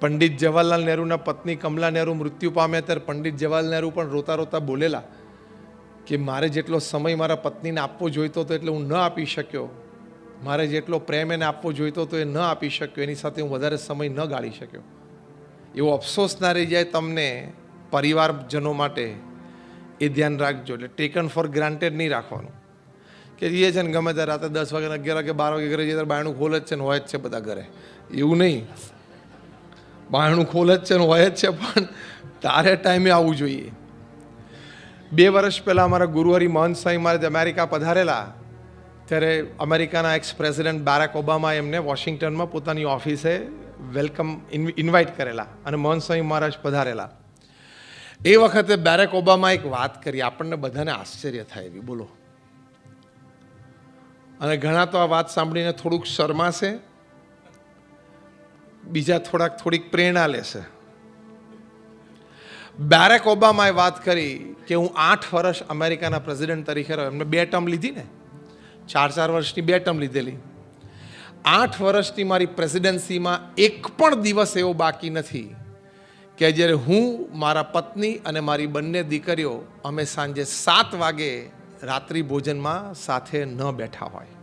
પંડિત જવાહરલાલ નહેરુના પત્ની કમલા નહેરુ મૃત્યુ પામ્યા ત્યારે પંડિત જવાહરલાલ નહેરુ પણ રોતા રોતા બોલેલા કે મારે જેટલો સમય મારા પત્નીને આપવો જોઈતો હતો એટલે હું ન આપી શક્યો, મારે જેટલો પ્રેમ એને આપવો જોઈતો હતો એ ન આપી શક્યો, એની સાથે હું વધારે સમય ન ગાળી શક્યો. એવો અફસોસ ના રહી જાય તમને પરિવારજનો માટે, એ ધ્યાન રાખજો. એટલે ટેકન ફોર ગ્રાન્ટેડ નહીં રાખવાનું કે એ છે ને ગમે ત્યારે રાતે 10 વાગે 11 વાગે 12 વાગે ઘરે જઈએ ત્યારે બાયણું ખોલે જ છે ને હોય જ છે બધા ઘરે. એવું નહીં, બાયણું ખોલે જ છે ને હોય જ છે, પણ તારે ટાઈમે આવવું જોઈએ. 2 વર્ષ પહેલાં અમારા ગુરુહરિ મહંત સ્વામી મહારાજ અમેરિકા પધારેલા ત્યારે અમેરિકાના એક્સ પ્રેસિડેન્ટ બારાક ઓબામા એમને વોશિંગ્ટનમાં પોતાની ઓફિસે વેલકમ ઇન્વાઇટ કરેલા અને મહંત સ્વામી મહારાજ પધારેલા. એ વખતે બારાક ઓબામા એક વાત કરી, આપણને બધાને આશ્ચર્ય થાય એવી. બોલો. અને ઘણા તો આ વાત સાંભળીને થોડુંક શરમાશે, બીજા થોડીક પ્રેરણા લેશે. બારાક ઓબામાએ વાત કરી કે હું 8 વર્ષ અમેરિકાના પ્રેસિડેન્ટ તરીકે રહ્યો. એમને 2 ટર્મ લીધી ને, 4 વર્ષની 2 ટર્મ લીધેલી. 8 વર્ષની મારી પ્રેસિડેન્સીમાં એક પણ દિવસ એવો બાકી નથી કે જ્યારે હું, મારા પત્ની અને મારી બંને દીકરીઓ અમે સાંજે 7 વાગે રાત્રિ ભોજનમાં સાથે ન બેઠા હોય.